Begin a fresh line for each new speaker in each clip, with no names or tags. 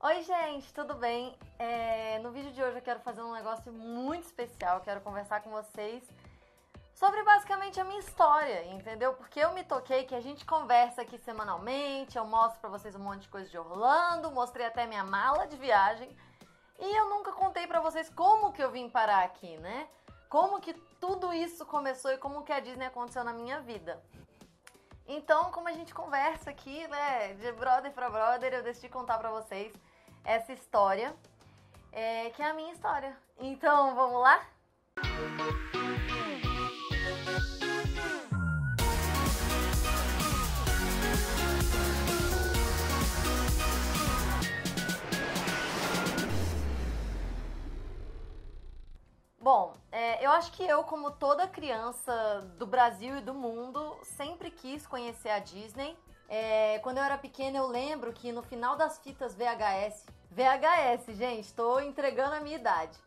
Oi, gente, tudo bem? No vídeo de hoje eu quero fazer um negócio muito especial. Eu quero conversar com vocês sobre basicamente a minha história, entendeu? Porque eu me toquei que a gente conversa aqui semanalmente, eu mostro pra vocês um monte de coisa de Orlando, mostrei até minha mala de viagem e eu nunca contei pra vocês como que eu vim parar aqui, né? Como que tudo isso começou e como que a Disney aconteceu na minha vida. Então, como a gente conversa aqui, né, de brother pra brother, eu decidi contar pra vocês essa história, que é a minha história. Então, vamos lá? Bom, eu acho que eu, como toda criança do Brasil e do mundo, sempre quis conhecer a Disney. Quando eu era pequena, eu lembro que no final das fitas VHS, gente, tô entregando a minha idade.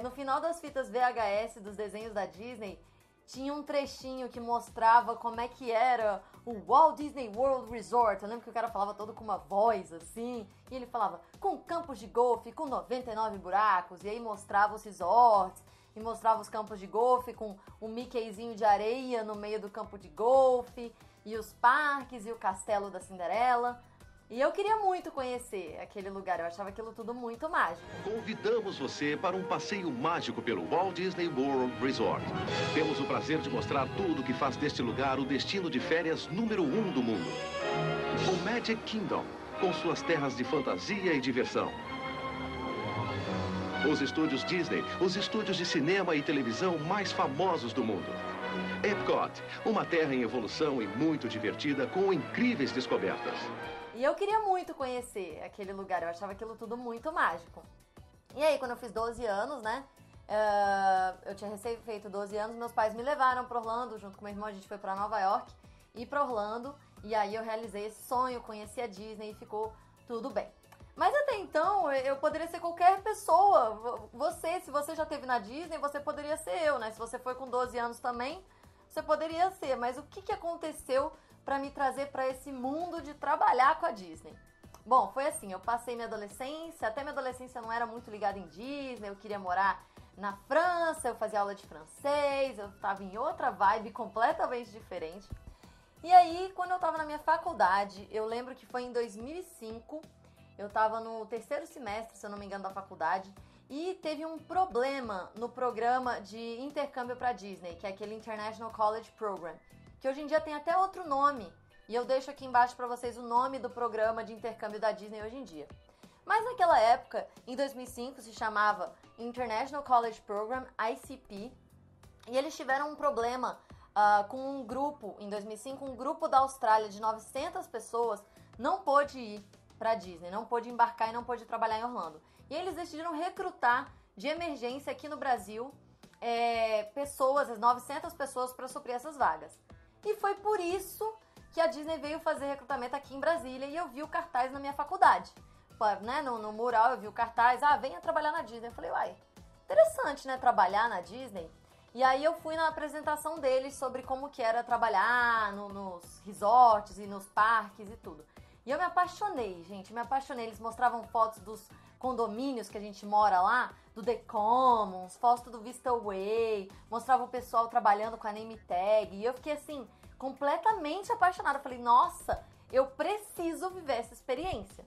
No final das fitas VHS dos desenhos da Disney, tinha um trechinho que mostrava como é que era o Walt Disney World Resort. Eu lembro que o cara falava todo com uma voz assim, e ele falava com campos de golfe, com 99 buracos, e aí mostrava os resorts, e mostrava os campos de golfe com um Mickeyzinho de areia no meio do campo de golfe, e os parques e o castelo da Cinderela. E eu queria muito conhecer aquele lugar, eu achava aquilo tudo muito mágico.
Convidamos você para um passeio mágico pelo Walt Disney World Resort. Temos o prazer de mostrar tudo que faz deste lugar o destino de férias número 1 do mundo. O Magic Kingdom, com suas terras de fantasia e diversão. Os estúdios Disney, os estúdios de cinema e televisão mais famosos do mundo. Epcot, uma terra em evolução e muito divertida com incríveis descobertas.
E eu queria muito conhecer aquele lugar, eu achava aquilo tudo muito mágico. E aí, quando eu fiz 12 anos, né, eu tinha recém feito 12 anos, meus pais me levaram pra Orlando, junto com meu irmão, a gente foi pra Nova York e pra Orlando. E aí eu realizei esse sonho, conheci a Disney e ficou tudo bem. Mas até então, eu poderia ser qualquer pessoa. Você, se você já esteve na Disney, você poderia ser eu, né? Se você foi com 12 anos também, você poderia ser. Mas o que aconteceu para me trazer para esse mundo de trabalhar com a Disney? Bom, foi assim, eu passei minha adolescência, até minha adolescência eu não era muito ligada em Disney, eu queria morar na França, eu fazia aula de francês, eu tava em outra vibe completamente diferente. E aí, quando eu tava na minha faculdade, eu lembro que foi em 2005, eu tava no terceiro semestre, se eu não me engano, da faculdade, e teve um problema no programa de intercâmbio para Disney, que é aquele International College Program, que hoje em dia tem até outro nome, e eu deixo aqui embaixo para vocês o nome do programa de intercâmbio da Disney hoje em dia. Mas naquela época, em 2005, se chamava International College Program, ICP, e eles tiveram um problema com um grupo, em 2005, um grupo da Austrália de 900 pessoas não pôde ir para Disney, não pôde embarcar e não pôde trabalhar em Orlando. E eles decidiram recrutar de emergência aqui no Brasil pessoas, as 900 pessoas para suprir essas vagas. E foi por isso que a Disney veio fazer recrutamento aqui em Brasília e eu vi o cartaz na minha faculdade. Né, no mural eu vi o cartaz, venha trabalhar na Disney. Eu falei, uai, interessante, né, trabalhar na Disney. E aí eu fui na apresentação deles sobre como que era trabalhar nos resorts e nos parques e tudo. E eu me apaixonei, gente, me apaixonei. Eles mostravam fotos dos condomínios que a gente mora lá, do The Commons, fotos do Vista Way, mostrava o pessoal trabalhando com a name tag, e eu fiquei assim, completamente apaixonada. Eu falei, nossa, eu preciso viver essa experiência.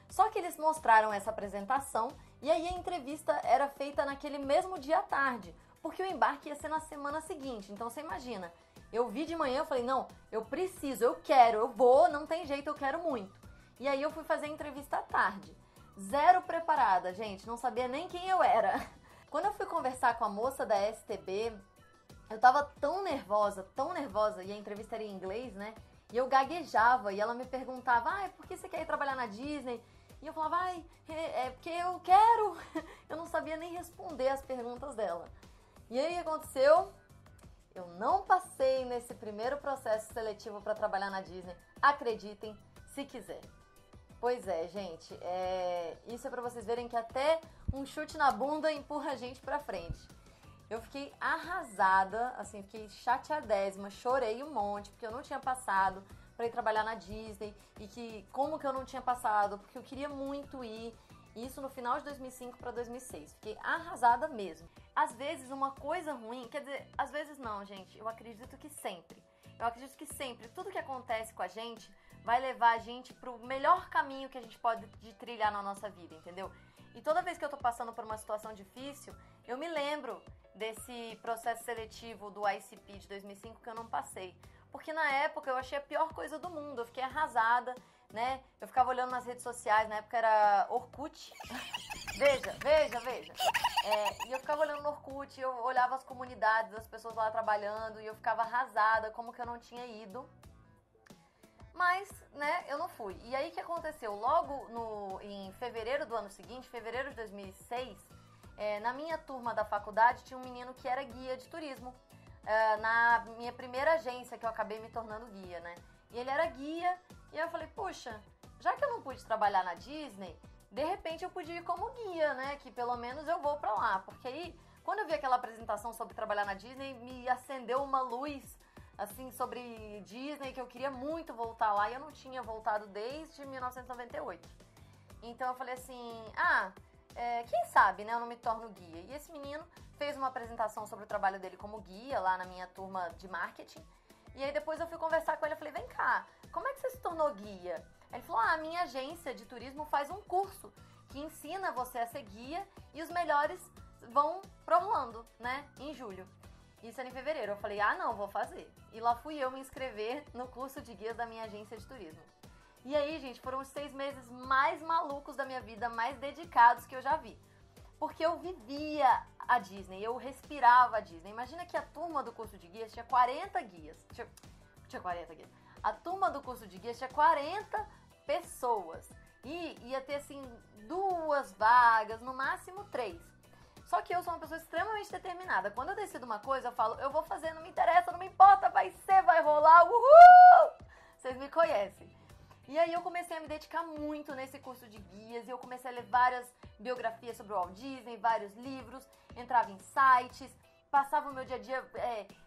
Só que eles mostraram essa apresentação, e aí a entrevista era feita naquele mesmo dia à tarde, porque o embarque ia ser na semana seguinte. Então você imagina, eu vi de manhã, eu falei, não, eu preciso, eu quero, eu vou, não tem jeito, eu quero muito. E aí eu fui fazer a entrevista à tarde. Zero preparada, gente, não sabia nem quem eu era. Quando eu fui conversar com a moça da STB, eu tava tão nervosa, e a entrevista era em inglês, né? E eu gaguejava, e ela me perguntava, por que você quer ir trabalhar na Disney? E eu falava, é porque eu quero. Eu não sabia nem responder as perguntas dela. E aí o que aconteceu? Eu não passei nesse primeiro processo seletivo para trabalhar na Disney. Acreditem, se quiser. Pois é, gente, isso é pra vocês verem que até um chute na bunda empurra a gente pra frente. Eu fiquei arrasada, assim, fiquei chateadésima, chorei um monte, porque eu não tinha passado. pra ir trabalhar na Disney e que como que eu não tinha passado, porque eu queria muito ir. Isso no final de 2005 pra 2006. Fiquei arrasada mesmo. Às vezes uma coisa ruim, quer dizer, às vezes não, gente, eu acredito que sempre. Eu acredito que sempre, tudo que acontece com a gente vai levar a gente pro melhor caminho que a gente pode trilhar na nossa vida, entendeu? E toda vez que eu tô passando por uma situação difícil, eu me lembro desse processo seletivo do ICP de 2005 que eu não passei. Porque na época eu achei a pior coisa do mundo, eu fiquei arrasada, né? Eu ficava olhando nas redes sociais, na época era Orkut. Veja. E eu ficava olhando no Orkut, eu olhava as comunidades, as pessoas lá trabalhando, e eu ficava arrasada, como que eu não tinha ido. Mas, né, eu não fui. E aí o que aconteceu? Logo em fevereiro do ano seguinte, fevereiro de 2006, na minha turma da faculdade tinha um menino que era guia de turismo. Na minha primeira agência que eu acabei me tornando guia, né? E ele era guia, e eu falei, puxa, já que eu não pude trabalhar na Disney, de repente eu podia ir como guia, né? Que pelo menos eu vou pra lá. Porque aí, quando eu vi aquela apresentação sobre trabalhar na Disney, me acendeu uma luz, assim, sobre Disney, que eu queria muito voltar lá, e eu não tinha voltado desde 1998. Então eu falei assim, quem sabe, né, eu não me torno guia. E esse menino fez uma apresentação sobre o trabalho dele como guia lá na minha turma de marketing. E aí depois eu fui conversar com ele, eu falei, vem cá, como é que você se tornou guia? Aí ele falou, a minha agência de turismo faz um curso que ensina você a ser guia e os melhores vão pro Orlando, né, em julho. Isso era em fevereiro. Eu falei, não, vou fazer. E lá fui eu me inscrever no curso de guias da minha agência de turismo. E aí, gente, foram os 6 meses mais malucos da minha vida, mais dedicados que eu já vi. Porque eu vivia a Disney, eu respirava a Disney. Imagina que a turma do curso de guias tinha 40 guias. Tinha 40 guias. A turma do curso de guias tinha 40 pessoas. E ia ter, assim, 2 vagas, no máximo 3. Só que eu sou uma pessoa extremamente determinada. Quando eu decido uma coisa, eu falo, eu vou fazer, não me interessa, não me importa, vai ser, vai rolar, uhul! Vocês me conhecem. E aí eu comecei a me dedicar muito nesse curso de guias, e eu comecei a ler várias biografias sobre o Walt Disney, vários livros, entrava em sites, passava o meu dia a dia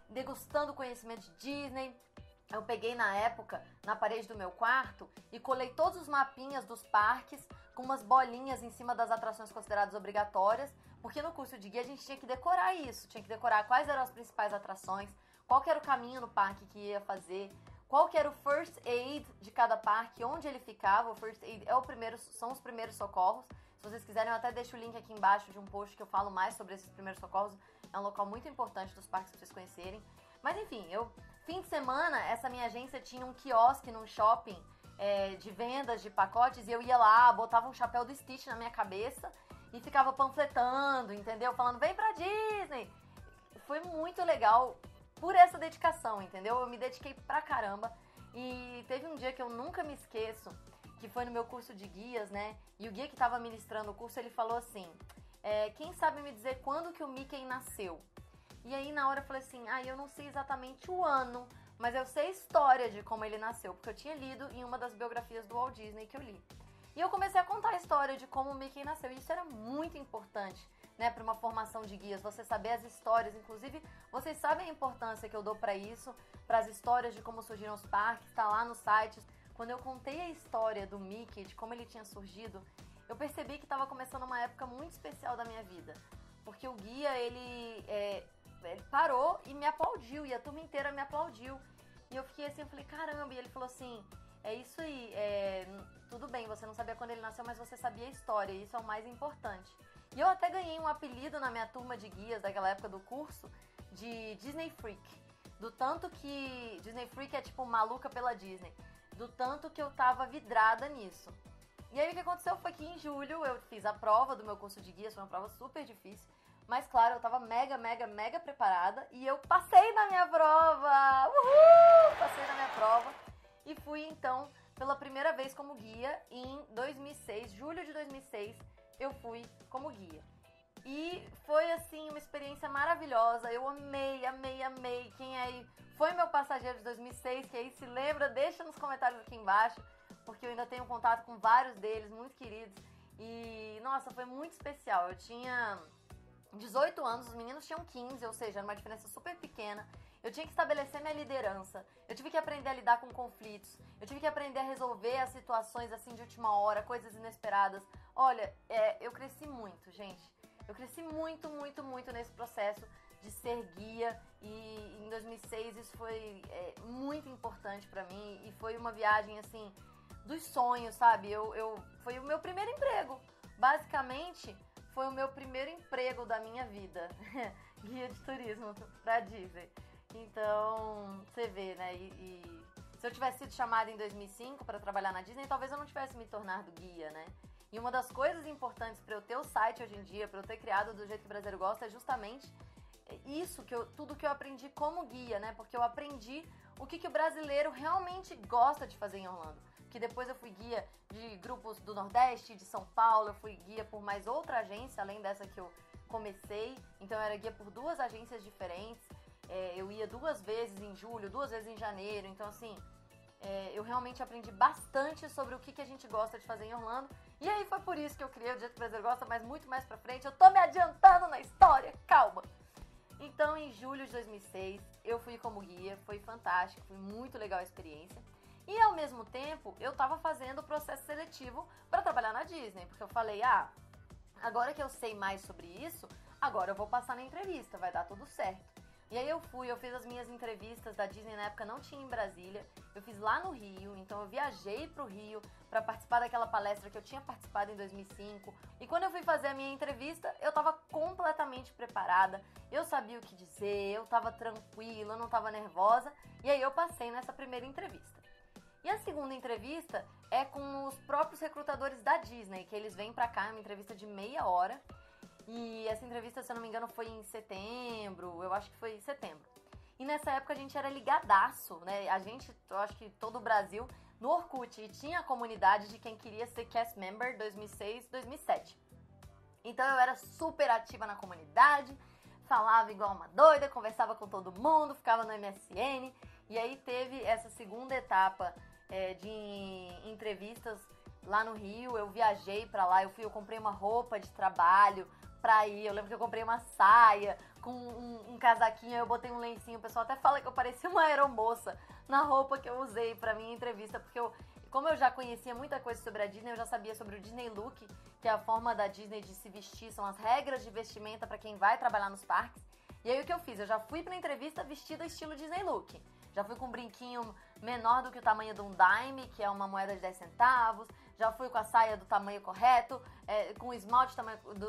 degustando conhecimento de Disney. Eu peguei na época, na parede do meu quarto, e colei todos os mapinhas dos parques, com umas bolinhas em cima das atrações consideradas obrigatórias, porque no curso de guia a gente tinha que decorar isso, tinha que decorar quais eram as principais atrações, qual que era o caminho no parque que ia fazer, qual que era o first aid de cada parque, onde ele ficava. O first aid são os primeiros socorros. Se vocês quiserem, eu até deixo o link aqui embaixo de um post que eu falo mais sobre esses primeiros socorros. É um local muito importante dos parques pra vocês conhecerem. Mas enfim, fim de semana, essa minha agência tinha um quiosque num shopping de vendas de pacotes, e eu ia lá, botava um chapéu do Stitch na minha cabeça e ficava panfletando, entendeu? Falando, vem pra Disney! Foi muito legal por essa dedicação, entendeu? Eu me dediquei pra caramba. E teve um dia que eu nunca me esqueço, que foi no meu curso de guias, né? E o guia que tava ministrando o curso, ele falou assim, quem sabe me dizer quando que o Mickey nasceu? E aí na hora eu falei assim, eu não sei exatamente o ano, mas eu sei a história de como ele nasceu, porque eu tinha lido em uma das biografias do Walt Disney que eu li. E eu comecei a contar a história de como o Mickey nasceu, e isso era muito importante, né, para uma formação de guias, você saber as histórias. Inclusive, vocês sabem a importância que eu dou para isso, para as histórias de como surgiram os parques, tá lá no site. Quando eu contei a história do Mickey, de como ele tinha surgido, eu percebi que estava começando uma época muito especial da minha vida, porque o guia, ele parou e me aplaudiu, e a turma inteira me aplaudiu, e eu fiquei assim, eu falei, caramba, e ele falou assim, é isso aí, tudo bem, você não sabia quando ele nasceu, mas você sabia a história, e isso é o mais importante. E eu até ganhei um apelido na minha turma de guias daquela época do curso, de Disney Freak, do tanto que, Disney Freak é tipo maluca pela Disney, do tanto que eu tava vidrada nisso. E aí o que aconteceu foi que em julho eu fiz a prova do meu curso de guias, foi uma prova super difícil, mas claro, eu tava mega preparada, e eu passei na minha prova! Uhul! Passei na minha prova, e fui então pela primeira vez como guia em 2006, julho de 2006, eu fui como guia. E foi assim uma experiência maravilhosa, eu amei. Quem aí foi meu passageiro de 2006, que aí se lembra, deixa nos comentários aqui embaixo, porque eu ainda tenho contato com vários deles, muito queridos. E nossa, foi muito especial. Eu tinha 18 anos, os meninos tinham 15, ou seja, era uma diferença super pequena. eu tinha que estabelecer minha liderança, eu tive que aprender a lidar com conflitos, eu tive que aprender a resolver as situações assim de última hora, coisas inesperadas. Olha, eu cresci muito, gente. Eu cresci muito, muito, muito nesse processo de ser guia e em 2006 isso foi muito importante pra mim e foi uma viagem assim dos sonhos, sabe? Foi o meu primeiro emprego. Basicamente, foi o meu primeiro emprego da minha vida. Guia de turismo pra Disney. Então, você vê, né? E se eu tivesse sido chamada em 2005 para trabalhar na Disney, talvez eu não tivesse me tornado guia, né? E uma das coisas importantes para eu ter o site hoje em dia, para eu ter criado do jeito que o brasileiro gosta, é justamente isso, tudo que eu aprendi como guia, né? Porque eu aprendi o que o brasileiro realmente gosta de fazer em Orlando. Que depois eu fui guia de grupos do Nordeste, de São Paulo, eu fui guia por mais outra agência, além dessa que eu comecei. Então eu era guia por 2 agências diferentes. Eu ia 2 vezes em julho, 2 vezes em janeiro. Então assim, eu realmente aprendi bastante sobre o que a gente gosta de fazer em Orlando. E aí foi por isso que eu criei o Do Jeito que o Brasileiro Gosta, mas muito mais pra frente. Eu tô me adiantando na história, calma. Então em julho de 2006 eu fui como guia, foi fantástico, foi muito legal a experiência. E ao mesmo tempo eu tava fazendo o processo seletivo pra trabalhar na Disney, porque eu falei, agora que eu sei mais sobre isso, agora eu vou passar na entrevista, vai dar tudo certo. E aí eu fiz as minhas entrevistas da Disney, na época não tinha em Brasília, eu fiz lá no Rio, então eu viajei pro Rio pra participar daquela palestra que eu tinha participado em 2005. E quando eu fui fazer a minha entrevista, eu tava completamente preparada, eu sabia o que dizer, eu tava tranquila, eu não tava nervosa, e aí eu passei nessa primeira entrevista. E a segunda entrevista é com os próprios recrutadores da Disney, que eles vêm pra cá, é uma entrevista de meia hora. E essa entrevista, se eu não me engano, foi em setembro, eu acho que foi em setembro. E nessa época a gente era ligadaço, né? Eu acho que todo o Brasil, no Orkut, e tinha a comunidade de quem queria ser cast member 2006, 2007. Então eu era super ativa na comunidade, falava igual uma doida, conversava com todo mundo, ficava no MSN. E aí teve essa segunda etapa de entrevistas lá no Rio. Eu viajei pra lá, eu comprei uma roupa de trabalho pra ir. Eu lembro que eu comprei uma saia com um casaquinho, eu botei um lencinho. O pessoal até fala que eu parecia uma aeromoça na roupa que eu usei pra minha entrevista, porque como eu já conhecia muita coisa sobre a Disney, eu já sabia sobre o Disney Look, que é a forma da Disney de se vestir, são as regras de vestimenta pra quem vai trabalhar nos parques. E aí o que eu fiz? Eu já fui pra entrevista vestida estilo Disney Look. Já fui com um brinquinho menor do que o tamanho de um dime, que é uma moeda de 10 centavos. Já fui com a saia do tamanho correto, com o esmalte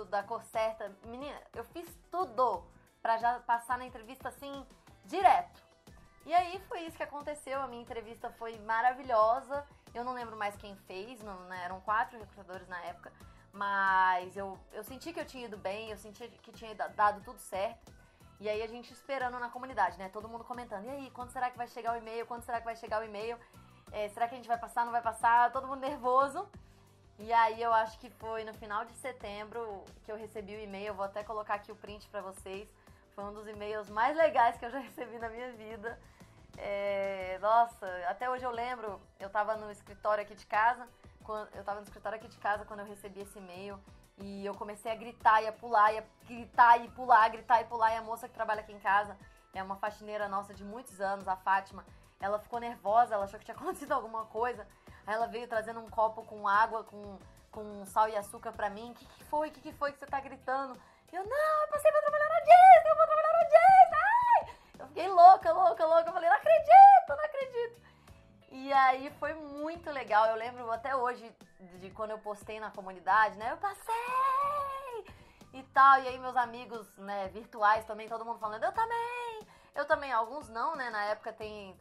da cor certa. Menina, eu fiz tudo pra já passar na entrevista assim, direto. E aí foi isso que aconteceu, a minha entrevista foi maravilhosa. Eu não lembro mais quem fez, né? Eram 4 recrutadores na época. Mas eu senti que eu tinha ido bem, eu senti que tinha dado tudo certo. E aí a gente esperando na comunidade, né? Todo mundo comentando, e aí, quando será que vai chegar o e-mail? Quando será que vai chegar o e-mail? Será que a gente vai passar, não vai passar? Todo mundo nervoso. E aí eu acho que foi no final de setembro que eu recebi o e-mail. Eu vou até colocar aqui o print pra vocês. Foi um dos e-mails mais legais que eu já recebi na minha vida. Nossa, até hoje eu lembro, eu tava no escritório aqui de casa. Quando eu recebi esse e-mail. E eu comecei a gritar e a pular, e a gritar e pular, gritar e pular. E a moça que trabalha aqui em casa é uma faxineira nossa de muitos anos, a Fátima. Ela ficou nervosa, ela achou que tinha acontecido alguma coisa. Aí ela veio trazendo um copo com água, com sal e açúcar pra mim. O que foi que você tá gritando? E eu passei pra trabalhar na Disney, eu vou trabalhar na Disney! Ai! Eu fiquei louca. Eu falei, não acredito. E aí foi muito legal. Eu lembro até hoje de quando eu postei na comunidade, né? Eu passei! E tal. E aí meus amigos, né, virtuais também, todo mundo falando, eu também, alguns não, né? Na época teve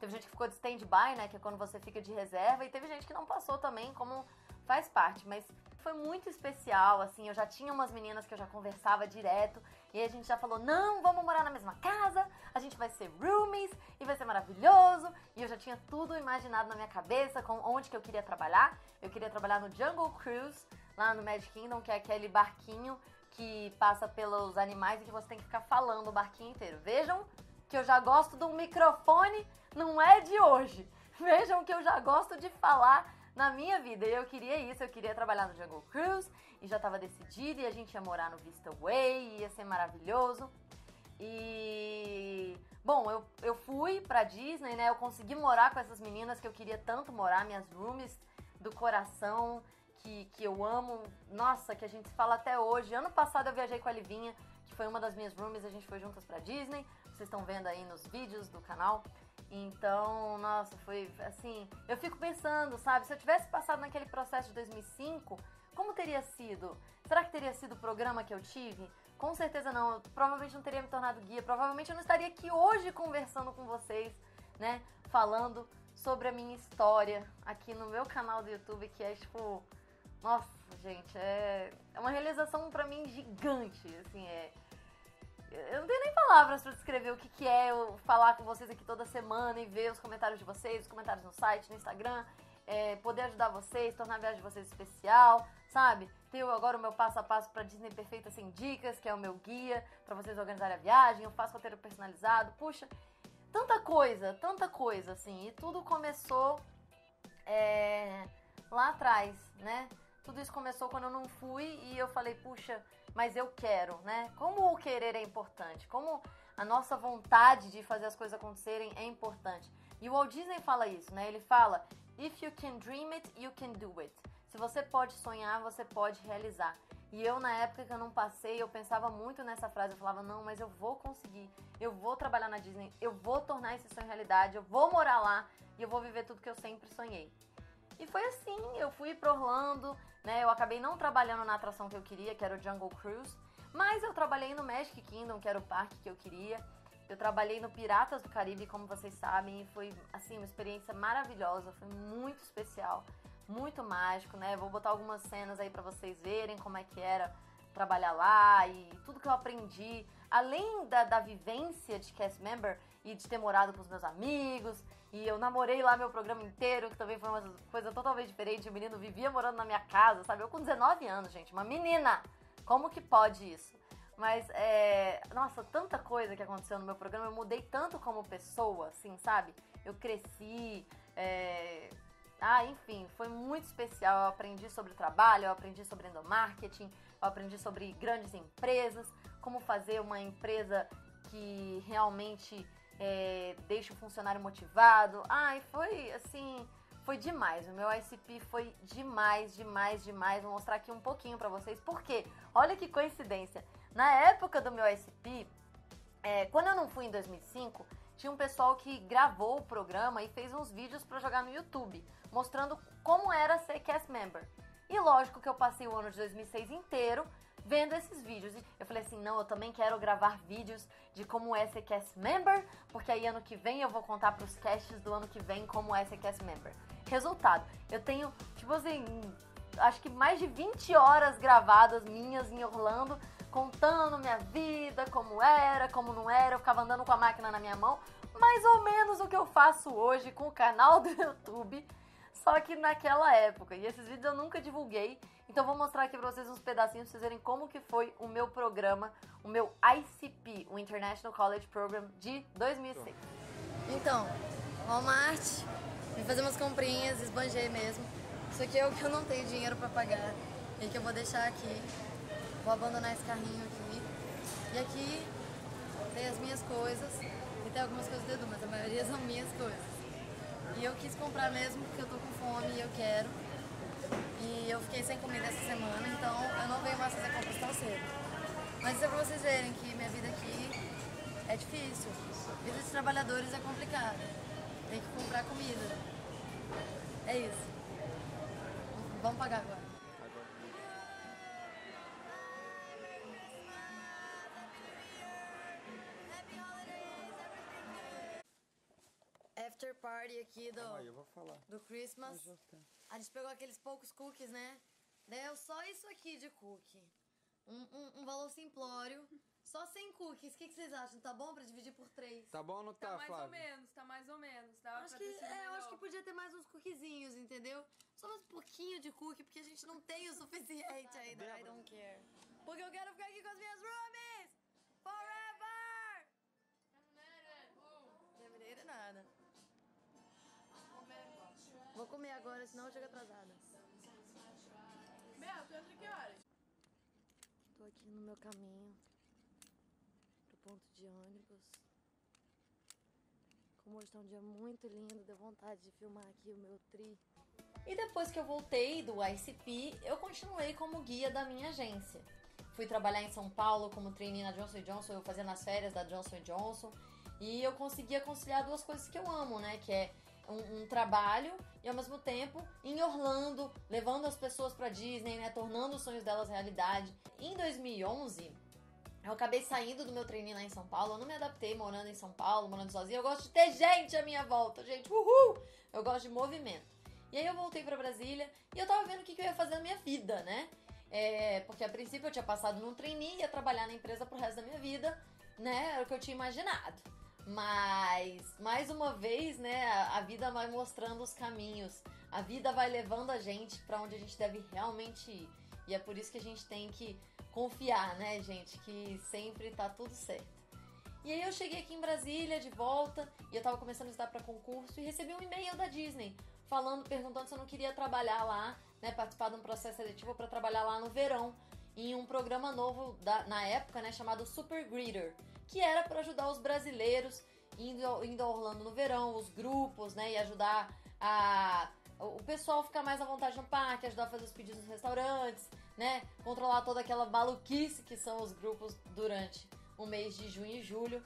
gente que ficou de stand-by, né? Que é quando você fica de reserva. E teve gente que não passou também, como faz parte. Mas foi muito especial, assim. Eu já tinha umas meninas que eu já conversava direto. E aí a gente já falou, não, vamos morar na mesma casa. A gente vai ser roomies e vai ser maravilhoso. E eu já tinha tudo imaginado na minha cabeça, com onde que eu queria trabalhar. Eu queria trabalhar no Jungle Cruise, lá no Magic Kingdom, que é aquele barquinho que passa pelos animais e que você tem que ficar falando o barquinho inteiro. Vejam que eu já gosto de um microfone, não é de hoje. Vejam que eu já gosto de falar na minha vida. E eu queria isso, eu queria trabalhar no Jungle Cruise e já estava decidido, e a gente ia morar no Vista Way, ia ser maravilhoso. E... Bom, eu fui pra Disney, né? Eu consegui morar com essas meninas que eu queria tanto morar, minhas roomies do coração, que eu amo. Nossa, que a gente fala até hoje. Ano passado eu viajei com a Livinha, que foi uma das minhas roomies, a gente foi juntas pra Disney. Vocês estão vendo aí nos vídeos do canal. Então, nossa, foi assim... Eu fico pensando, sabe? Se eu tivesse passado naquele processo de 2005, como teria sido? Será que teria sido o programa que eu tive? Com certeza não. Eu provavelmente não teria me tornado guia. Provavelmente eu não estaria aqui hoje conversando com vocês, né? Falando sobre a minha história aqui no meu canal do YouTube, que é tipo... Nossa, gente, é uma realização pra mim gigante, assim, Eu não tenho nem palavras pra descrever o que é eu falar com vocês aqui toda semana e ver os comentários de vocês, os comentários no site, no Instagram, poder ajudar vocês, tornar a viagem de vocês especial, sabe? Ter agora o meu passo a passo pra Disney Perfeita Sem Dicas, que é o meu guia pra vocês organizarem a viagem, eu faço roteiro personalizado, puxa, tanta coisa, assim, e tudo começou lá atrás, né? Tudo isso começou quando eu não fui e eu falei, puxa, mas eu quero, né? Como o querer é importante, como a nossa vontade de fazer as coisas acontecerem é importante. E o Walt Disney fala isso, né? Ele fala, if you can dream it, you can do it. Se você pode sonhar, você pode realizar. E eu, na época que eu não passei, eu pensava muito nessa frase. Eu falava, não, mas eu vou conseguir. Eu vou trabalhar na Disney, eu vou tornar esse sonho realidade, eu vou morar lá e eu vou viver tudo que eu sempre sonhei. E foi assim, eu fui pra Orlando, né? Eu acabei não trabalhando na atração que eu queria, que era o Jungle Cruise, mas eu trabalhei no Magic Kingdom, que era o parque que eu queria. Eu trabalhei no Piratas do Caribe, como vocês sabem, e foi, assim, uma experiência maravilhosa, foi muito especial, muito mágico, né? Vou botar algumas cenas aí pra vocês verem como é que era trabalhar lá e tudo que eu aprendi, além da vivência de cast member e de ter morado com os meus amigos. E eu namorei lá meu programa inteiro, que também foi uma coisa totalmente diferente. O menino vivia morando na minha casa, sabe? Eu com 19 anos, gente, uma menina. Como que pode isso? Mas, nossa, tanta coisa que aconteceu no meu programa. Eu mudei tanto como pessoa, assim, sabe? Eu cresci, enfim, foi muito especial. Eu aprendi sobre trabalho, eu aprendi sobre endomarketing, eu aprendi sobre grandes empresas, como fazer uma empresa que realmente... deixa o funcionário motivado. Foi assim, foi demais. O meu ICP foi demais. Vou mostrar aqui um pouquinho pra vocês. Por quê? Olha que coincidência. Na época do meu ICP, quando eu não fui em 2005, tinha um pessoal que gravou o programa e fez uns vídeos pra jogar no YouTube, mostrando como era ser cast member. E lógico que eu passei o ano de 2006 inteiro vendo esses vídeos. E eu falei assim, não, eu também quero gravar vídeos de como é ser cast member, porque aí ano que vem eu vou contar pros casts do ano que vem como é ser cast member. Resultado, eu tenho, tipo assim, acho que mais de 20 horas gravadas minhas em Orlando, contando minha vida, como era, como não era. Eu ficava andando com a máquina na minha mão, mais ou menos o que eu faço hoje com o canal do YouTube, só que naquela época. E esses vídeos eu nunca divulguei. Então vou mostrar aqui pra vocês uns pedacinhos pra vocês verem como que foi o meu programa, o meu ICP, o International College Program de 2006. Então, Walmart, vim fazer umas comprinhas, esbanjei mesmo. Isso aqui é o que eu não tenho dinheiro pra pagar, e que eu vou deixar aqui. Vou abandonar esse carrinho aqui. E aqui tem as minhas coisas, e tem algumas coisas do Edu, mas a maioria são minhas coisas. E eu quis comprar mesmo porque eu tô com fome e eu quero. E eu fiquei sem comida essa semana, então eu não venho mais fazer compras tão cedo. Mas isso é pra vocês verem que minha vida aqui é difícil. Vida de trabalhadores é complicada. Tem que comprar comida. É isso. Vamos pagar agora. After party aqui do Christmas. A gente pegou aqueles poucos cookies, né? Deu só isso aqui de cookie. Um valor simplório. Só 100 cookies. O que vocês acham? Tá bom pra dividir por 3?
Tá bom ou não tá, Flávio?
Tá mais ou menos. Dava
Acho
pra ter sido melhor.
eu acho que podia ter mais uns cookiezinhos, entendeu? Só mais um pouquinho de cookie, porque a gente não tem o suficiente ainda. I don't care. Porque eu quero ficar aqui com as minhas roomies! Forever! Terminated nada. Vou comer agora, senão eu chego atrasada.
Mel, tu entra que horas?
Tô aqui no meu caminho pro ponto de ônibus. Como hoje tá um dia muito lindo, deu vontade de filmar aqui o meu tri. E depois que eu voltei do ICP, eu continuei como guia da minha agência. Fui trabalhar em São Paulo como trainee na Johnson & Johnson, eu fazia nas férias da Johnson & Johnson. E eu conseguia conciliar duas coisas que eu amo, né? Que é um trabalho e ao mesmo tempo em Orlando, levando as pessoas pra Disney, né? Tornando os sonhos delas realidade. Em 2011... eu acabei saindo do meu trainee lá em São Paulo, eu não me adaptei morando em São Paulo, morando sozinha. Eu gosto de ter gente à minha volta, gente, uhul! Eu gosto de movimento. E aí eu voltei pra Brasília e eu tava vendo o que eu ia fazer na minha vida, né? Porque a princípio eu tinha passado num trainee, ia trabalhar na empresa pro resto da minha vida, né? Era o que eu tinha imaginado. Mas, mais uma vez, né, a vida vai mostrando os caminhos. A vida vai levando a gente pra onde a gente deve realmente ir. E é por isso que a gente tem que confiar, né, gente, que sempre tá tudo certo. E aí eu cheguei aqui em Brasília de volta e eu tava começando a estudar pra concurso e recebi um e-mail da Disney perguntando se eu não queria trabalhar lá, né, participar de um processo seletivo pra trabalhar lá no verão em um programa novo na época, né, chamado Super Greeter, que era pra ajudar os brasileiros indo a Orlando no verão, os grupos, né, e ajudar o pessoal ficar mais à vontade no parque, ajudar a fazer os pedidos nos restaurantes, né? Controlar toda aquela maluquice que são os grupos durante o mês de junho e julho.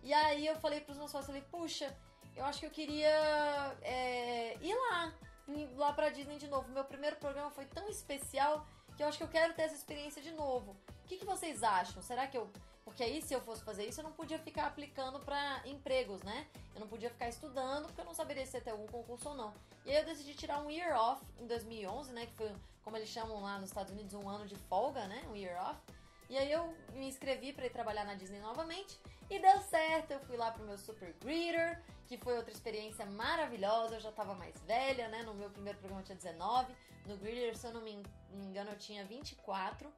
E aí eu falei pros meus sócios, puxa, eu acho que eu queria ir lá pra Disney de novo. Meu primeiro programa foi tão especial que eu acho que eu quero ter essa experiência de novo. O que vocês acham? Será que eu... Porque aí, se eu fosse fazer isso, eu não podia ficar aplicando pra empregos, né? Eu não podia ficar estudando, porque eu não saberia se ia ter algum concurso ou não. E aí eu decidi tirar um year off em 2011, né? Que foi, como eles chamam lá nos Estados Unidos, um ano de folga, né? Um year off. E aí eu me inscrevi pra ir trabalhar na Disney novamente. E deu certo, eu fui lá pro meu Super Greeter, que foi outra experiência maravilhosa. Eu já tava mais velha, né? No meu primeiro programa eu tinha 19. No Greeter, se eu não me engano, eu tinha 24.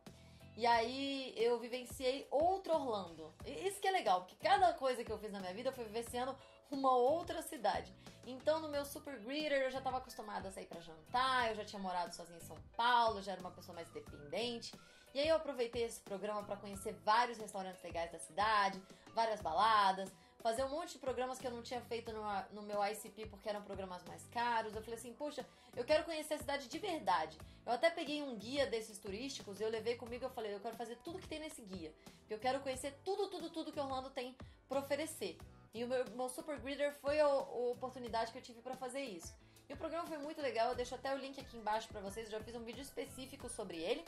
E aí eu vivenciei outro Orlando. Isso que é legal, porque cada coisa que eu fiz na minha vida eu fui vivenciando uma outra cidade. Então no meu Super Greeter eu já estava acostumada a sair pra jantar, eu já tinha morado sozinha em São Paulo, já era uma pessoa mais independente. E aí eu aproveitei esse programa para conhecer vários restaurantes legais da cidade, várias baladas, fazer um monte de programas que eu não tinha feito no meu ICP porque eram programas mais caros. Eu falei assim, poxa, eu quero conhecer a cidade de verdade. Eu até peguei um guia desses turísticos, eu levei comigo, eu falei, eu quero fazer tudo que tem nesse guia. Porque eu quero conhecer tudo que Orlando tem para oferecer. E o meu Super Greeter foi a oportunidade que eu tive para fazer isso. E o programa foi muito legal, eu deixo até o link aqui embaixo para vocês, eu já fiz um vídeo específico sobre ele.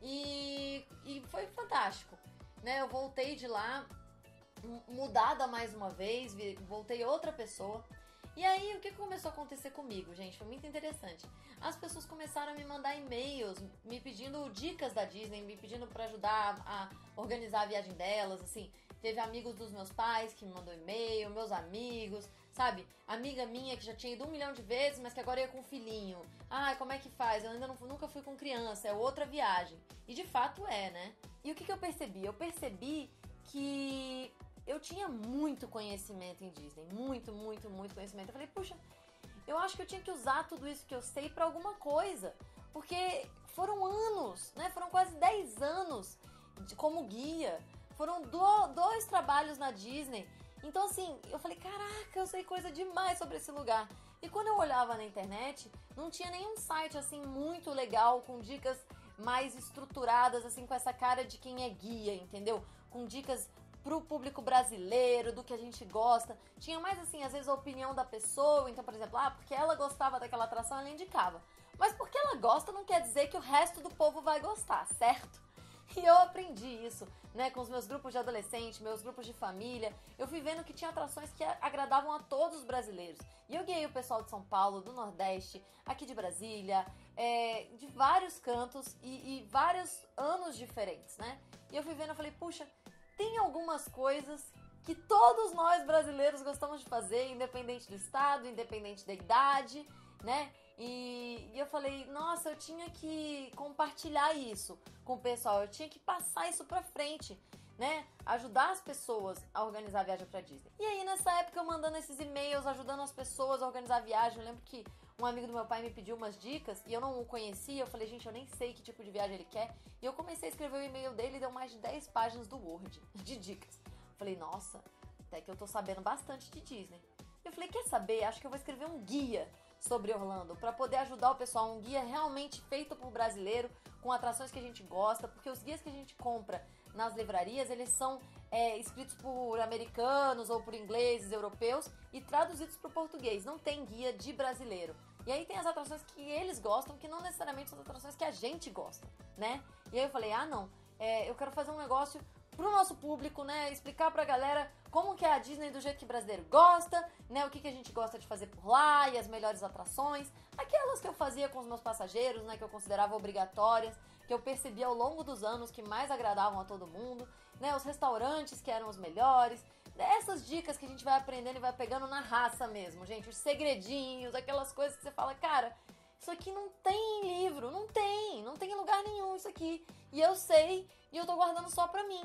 E foi fantástico, né? Eu voltei de lá mudada mais uma vez, voltei outra pessoa. E aí, o que começou a acontecer comigo, gente? Foi muito interessante. As pessoas começaram a me mandar e-mails, me pedindo dicas da Disney, me pedindo pra ajudar a organizar a viagem delas, assim. Teve amigos dos meus pais que me mandou e-mail, meus amigos, sabe? Amiga minha que já tinha ido 1 milhão de vezes, mas que agora ia com filhinho. Ai, como é que faz? Eu ainda nunca fui com criança, é outra viagem. E de fato é, né? E o que eu percebi? Eu percebi que eu tinha muito conhecimento em Disney, muito conhecimento. Eu falei, puxa, eu acho que eu tinha que usar tudo isso que eu sei pra alguma coisa, porque foram anos, né? Foram quase 10 anos como guia, foram 2 trabalhos na Disney. Então assim, eu falei, caraca, eu sei coisa demais sobre esse lugar. E quando eu olhava na internet, não tinha nenhum site assim muito legal, com dicas mais estruturadas, assim, com essa cara de quem é guia, entendeu? Com dicas pro público brasileiro, do que a gente gosta. Tinha mais assim, às vezes a opinião da pessoa. Então, por exemplo, porque ela gostava daquela atração, ela indicava. Mas porque ela gosta não quer dizer que o resto do povo vai gostar, certo? E eu aprendi isso, né, com os meus grupos de adolescente, meus grupos de família. Eu fui vendo que tinha atrações que agradavam a todos os brasileiros. E eu guiei o pessoal de São Paulo, do Nordeste, aqui de Brasília, de vários cantos e vários anos diferentes, né? E eu fui vendo, eu falei, puxa, tem algumas coisas que todos nós brasileiros gostamos de fazer, independente do estado, independente da idade, né? E eu falei, nossa, eu tinha que compartilhar isso com o pessoal, eu tinha que passar isso pra frente, né? Ajudar as pessoas a organizar a viagem pra Disney. E aí, nessa época, eu mandando esses e-mails, ajudando as pessoas a organizar a viagem, eu lembro que um amigo do meu pai me pediu umas dicas e eu não o conhecia, eu falei, gente, eu nem sei que tipo de viagem ele quer. E eu comecei a escrever o e-mail dele e deu mais de 10 páginas do Word de dicas. Falei, nossa, até que eu tô sabendo bastante de Disney. Eu falei, quer saber? Acho que eu vou escrever um guia sobre Orlando, pra poder ajudar o pessoal, um guia realmente feito por brasileiro, com atrações que a gente gosta, porque os guias que a gente compra nas livrarias, eles são escritos por americanos ou por ingleses, europeus, e traduzidos para o português, não tem guia de brasileiro. E aí tem as atrações que eles gostam, que não necessariamente são as atrações que a gente gosta, né? E aí eu falei, não, eu quero fazer um negócio pro nosso público, né, explicar pra galera como que é a Disney do jeito que o brasileiro gosta, né, o que a gente gosta de fazer por lá e as melhores atrações, aquelas que eu fazia com os meus passageiros, né, que eu considerava obrigatórias, que eu percebi ao longo dos anos que mais agradavam a todo mundo, né, os restaurantes que eram os melhores, essas dicas que a gente vai aprendendo e vai pegando na raça mesmo, gente, os segredinhos, aquelas coisas que você fala, cara, isso aqui não tem em livro, não tem em lugar nenhum isso aqui, e eu sei, e eu tô guardando só pra mim.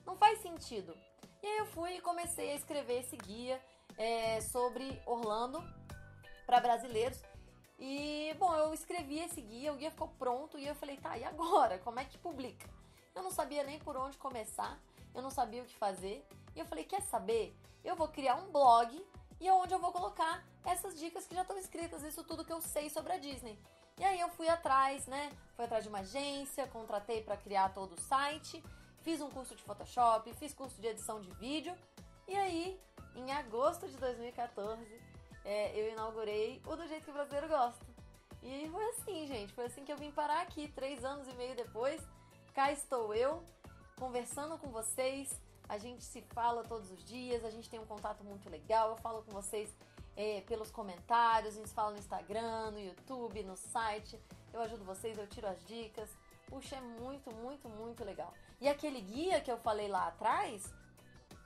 Não faz sentido. E aí eu fui e comecei a escrever esse guia sobre Orlando para brasileiros. E, bom, eu escrevi esse guia, o guia ficou pronto e eu falei, tá, e agora? Como é que publica? Eu não sabia nem por onde começar, eu não sabia o que fazer. E eu falei, quer saber? Eu vou criar um blog e é onde eu vou colocar essas dicas que já estão escritas, isso tudo que eu sei sobre a Disney. E aí eu fui atrás, né? Fui atrás de uma agência, contratei para criar todo o site. Fiz um curso de Photoshop, fiz curso de edição de vídeo. E aí, em agosto de 2014, eu inaugurei o Do Jeito que o Brasileiro Gosta. E foi assim, gente. Foi assim que eu vim parar aqui, 3 anos e meio depois. Cá estou eu, conversando com vocês. A gente se fala todos os dias, a gente tem um contato muito legal. Eu falo com vocês pelos comentários, a gente fala no Instagram, no YouTube, no site. Eu ajudo vocês, eu tiro as dicas. Puxa, é muito, muito, muito legal. E aquele guia que eu falei lá atrás,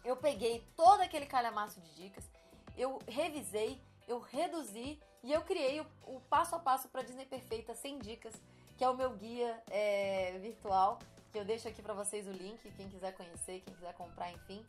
eu peguei todo aquele calhamaço de dicas, eu revisei, eu reduzi e eu criei o passo a passo para Disney Perfeita 100 dicas, que é o meu guia virtual, que eu deixo aqui para vocês o link, quem quiser conhecer, quem quiser comprar, enfim.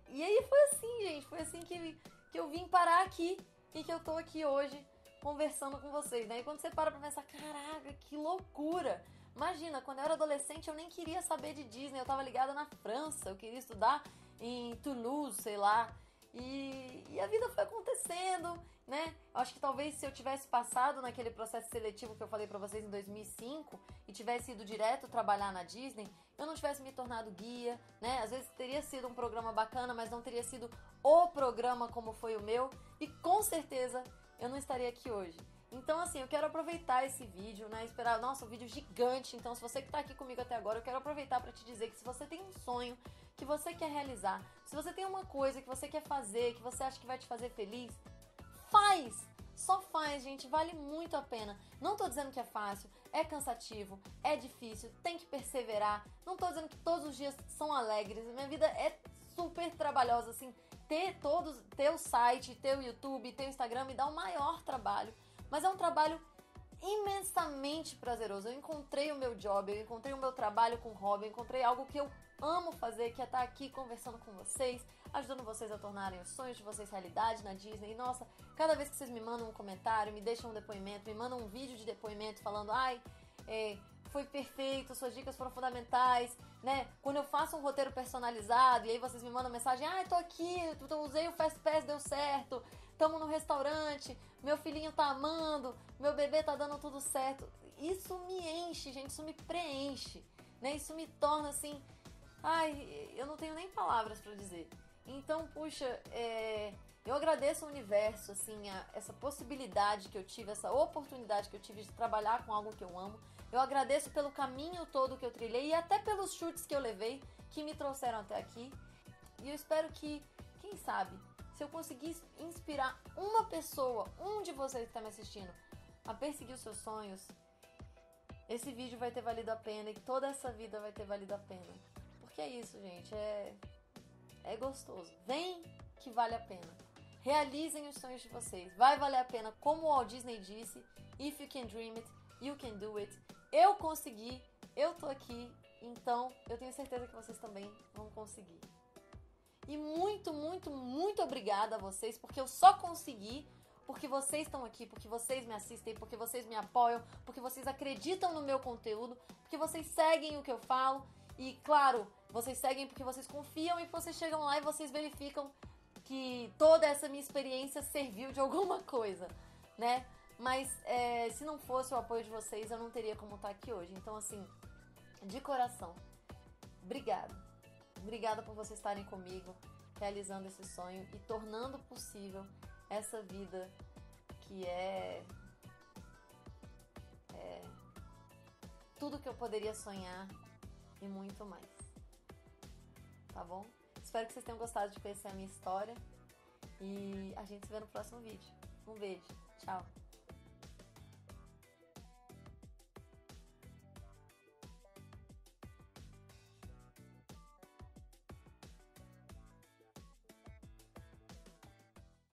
E aí foi assim, gente, foi assim que eu vim parar aqui e que eu tô aqui hoje conversando com vocês, né? E quando você para pra pensar, caraca, que loucura! Imagina, quando eu era adolescente eu nem queria saber de Disney, eu tava ligada na França, eu queria estudar em Toulouse, sei lá, e a vida foi acontecendo, né? Eu acho que talvez se eu tivesse passado naquele processo seletivo que eu falei pra vocês em 2005 e tivesse ido direto trabalhar na Disney, eu não tivesse me tornado guia, né? Às vezes teria sido um programa bacana, mas não teria sido o programa como foi o meu, e com certeza eu não estaria aqui hoje. Então, assim, eu quero aproveitar esse vídeo, né, esperar, nossa, um vídeo gigante, então se você que tá aqui comigo até agora, eu quero aproveitar pra te dizer que se você tem um sonho que você quer realizar, se você tem uma coisa que você quer fazer, que você acha que vai te fazer feliz, faz! Só faz, gente, vale muito a pena. Não tô dizendo que é fácil, é cansativo, é difícil, tem que perseverar, não tô dizendo que todos os dias são alegres, minha vida é super trabalhosa, assim, ter o site, ter o YouTube, ter o Instagram me dá o maior trabalho. Mas é um trabalho imensamente prazeroso. Eu encontrei o meu job, eu encontrei o meu trabalho com o hobby, eu encontrei algo que eu amo fazer, que é estar aqui conversando com vocês, ajudando vocês a tornarem os sonhos de vocês realidade na Disney. E, nossa, cada vez que vocês me mandam um comentário, me deixam um depoimento, me mandam um vídeo de depoimento falando, foi perfeito, suas dicas foram fundamentais, né? Quando eu faço um roteiro personalizado e aí vocês me mandam mensagem, tô aqui, eu usei o Fast Pass, deu certo, tamo no restaurante, meu filhinho tá amando, meu bebê tá dando tudo certo. Isso me enche, gente, isso me preenche, né? Isso me torna assim, eu não tenho nem palavras pra dizer. Então, puxa, eu agradeço ao universo, assim, essa possibilidade que eu tive, essa oportunidade que eu tive de trabalhar com algo que eu amo. Eu agradeço pelo caminho todo que eu trilhei e até pelos chutes que eu levei, que me trouxeram até aqui. E eu espero que, quem sabe, se eu conseguir inspirar uma pessoa, um de vocês que está me assistindo, a perseguir os seus sonhos, esse vídeo vai ter valido a pena e toda essa vida vai ter valido a pena. Porque é isso, gente, é gostoso. Vem que vale a pena. Realizem os sonhos de vocês. Vai valer a pena. Como o Walt Disney disse, if you can dream it, you can do it. Eu consegui, eu tô aqui, então eu tenho certeza que vocês também vão conseguir. E muito, muito, muito obrigada a vocês, porque eu só consegui porque vocês estão aqui, porque vocês me assistem, porque vocês me apoiam, porque vocês acreditam no meu conteúdo, porque vocês seguem o que eu falo E, claro, vocês seguem porque vocês confiam e vocês chegam lá e vocês verificam que toda essa minha experiência serviu de alguma coisa, né? Mas se não fosse o apoio de vocês, eu não teria como estar aqui hoje. Então, assim, de coração, obrigada. Obrigada por vocês estarem comigo, realizando esse sonho e tornando possível essa vida que é tudo que eu poderia sonhar e muito mais. Tá bom? Espero que vocês tenham gostado de conhecer a minha história e a gente se vê no próximo vídeo. Um beijo. Tchau.